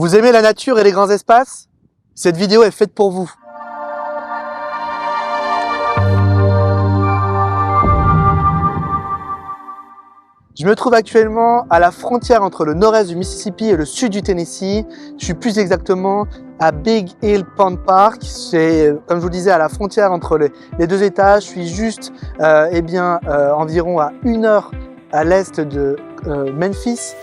Vous aimez la nature et les grands espaces? Cette vidéo est faite pour vous. Je me trouve actuellement à la frontière entre le nord-est du Mississippi et le sud du Tennessee. Je suis plus exactement à Big Hill Pond Park. C'est, comme je vous le disais, à la frontière entre les deux États. Je suis juste environ à 1 heure à l'est de Memphis,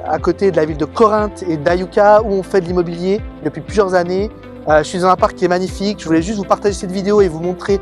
à côté de la ville de Corinth et d'Ayuka, où on fait de l'immobilier depuis plusieurs années. Je suis dans un parc qui est magnifique. Je voulais juste vous partager cette vidéo et vous montrer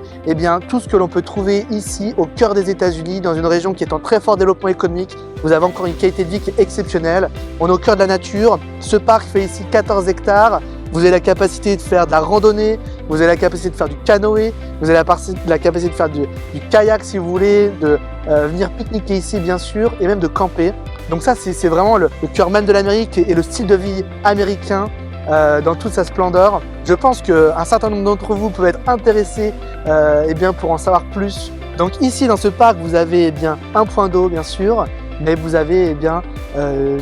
tout ce que l'on peut trouver ici au cœur des États-Unis, dans une région qui est en très fort développement économique. Vous avez encore une qualité de vie qui est exceptionnelle. On est au cœur de la nature. Ce parc fait ici 14 hectares. Vous avez la capacité de faire de la randonnée, vous avez la capacité de faire du canoë, vous avez la capacité de faire du kayak si vous voulez, de venir pique-niquer ici bien sûr, et même de camper. Donc ça c'est vraiment le cœur même de l'Amérique et le style de vie américain dans toute sa splendeur. Je pense qu'un certain nombre d'entre vous peuvent être intéressés pour en savoir plus. Donc ici dans ce parc vous avez un point d'eau bien sûr, mais vous avez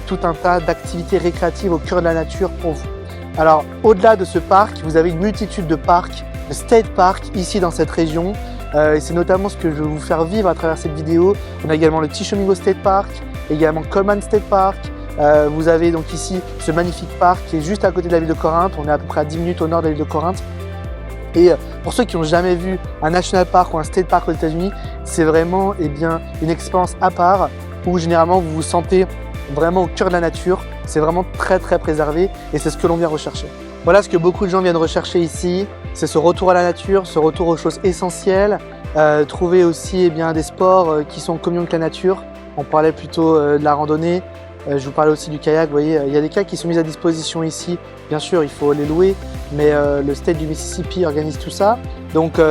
tout un tas d'activités récréatives au cœur de la nature pour vous. Alors, au-delà de ce parc, vous avez une multitude de parcs, de state parks ici dans cette région. Et c'est notamment ce que je vais vous faire vivre à travers cette vidéo. On a également le Tishomingo State Park, également Coleman State Park. Vous avez donc ici ce magnifique parc qui est juste à côté de la ville de Corinth. On est à peu près à 10 minutes au nord de la ville de Corinth. Et pour ceux qui n'ont jamais vu un national park ou un state park aux États-Unis, c'est vraiment une expérience à part où généralement vous vous sentez vraiment au cœur de la nature. C'est vraiment très préservé et c'est ce que l'on vient rechercher. Voilà ce que beaucoup de gens viennent rechercher ici, c'est ce retour à la nature, ce retour aux choses essentielles, trouver aussi des sports qui sont en communion avec la nature. On parlait plutôt de la randonnée, je vous parlais aussi du kayak, vous voyez, il y a des kayaks qui sont mis à disposition ici. Bien sûr, il faut les louer, mais le state du Mississippi organise tout ça. Donc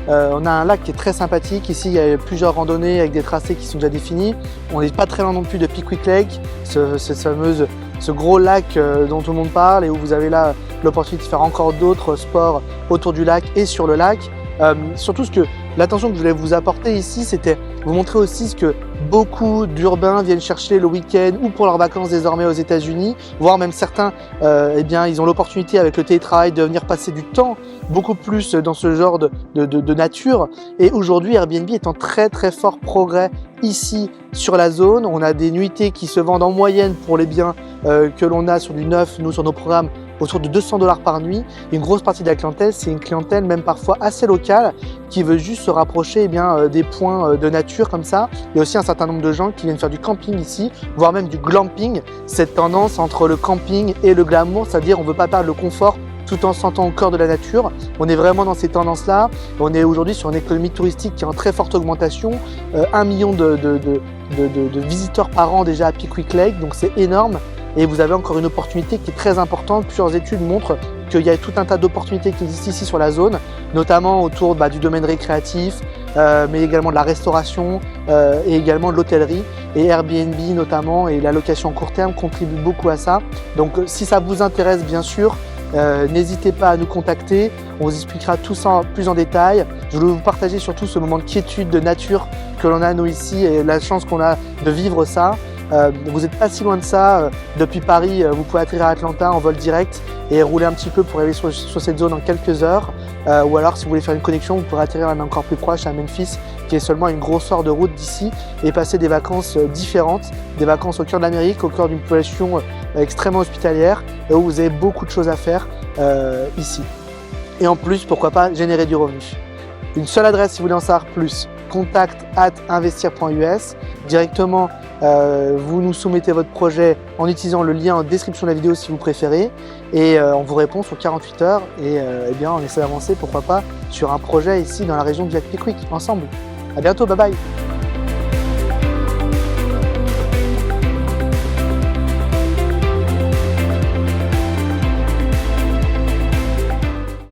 on a un lac qui est très sympathique. Ici, il y a plusieurs randonnées avec des tracés qui sont déjà définis. On n'est pas très loin non plus de Pickwick Lake, ce gros lac dont tout le monde parle et où vous avez là l'opportunité de faire encore d'autres sports autour du lac et sur le lac. Surtout l'attention que je voulais vous apporter ici, c'était vous montrer aussi ce que beaucoup d'urbains viennent chercher le week-end ou pour leurs vacances désormais aux États-Unis, voire même certains, ils ont l'opportunité avec le télétravail de venir passer du temps beaucoup plus dans ce genre de nature. Et aujourd'hui, Airbnb est en très fort progrès ici sur la zone. On a des nuitées qui se vendent en moyenne pour les biens que l'on a sur du neuf, nous sur nos programmes, autour de 200 $ par nuit. Une grosse partie de la clientèle, c'est une clientèle même parfois assez locale qui veut juste se rapprocher des points de nature comme ça. Il y a aussi un certain nombre de gens qui viennent faire du camping ici, voire même du glamping. Cette tendance entre le camping et le glamour, c'est-à-dire on ne veut pas perdre le confort tout en se sentant au cœur de la nature. On est vraiment dans ces tendances-là. On est aujourd'hui sur une économie touristique qui est en très forte augmentation. 1 million de visiteurs par an déjà à Pickwick Lake, donc c'est énorme. Et vous avez encore une opportunité qui est très importante. Plusieurs études montrent qu'il y a tout un tas d'opportunités qui existent ici sur la zone, notamment autour du domaine récréatif, mais également de la restauration et également de l'hôtellerie. Et Airbnb notamment et la location en court terme contribuent beaucoup à ça. Donc si ça vous intéresse bien sûr, n'hésitez pas à nous contacter, on vous expliquera tout ça plus en détail. Je voulais vous partager surtout ce moment de quiétude, de nature que l'on a nous ici et la chance qu'on a de vivre ça. Vous n'êtes pas si loin de ça, depuis Paris vous pouvez atterrir à Atlanta en vol direct et rouler un petit peu pour arriver sur cette zone en quelques heures, ou alors si vous voulez faire une connexion vous pourrez atterrir même encore plus proche à Memphis qui est seulement une grosse heure de route d'ici et passer des vacances différentes, des vacances au cœur de l'Amérique, au cœur d'une population extrêmement hospitalière où vous avez beaucoup de choses à faire ici. Et en plus, pourquoi pas générer du revenu. Une seule adresse si vous voulez en savoir plus, contact@investir.us. Directement, vous nous soumettez votre projet en utilisant le lien en description de la vidéo si vous préférez et on vous répond sur 48 heures et on essaie d'avancer pourquoi pas sur un projet ici dans la région du lac Pickwick ensemble. À bientôt, bye bye.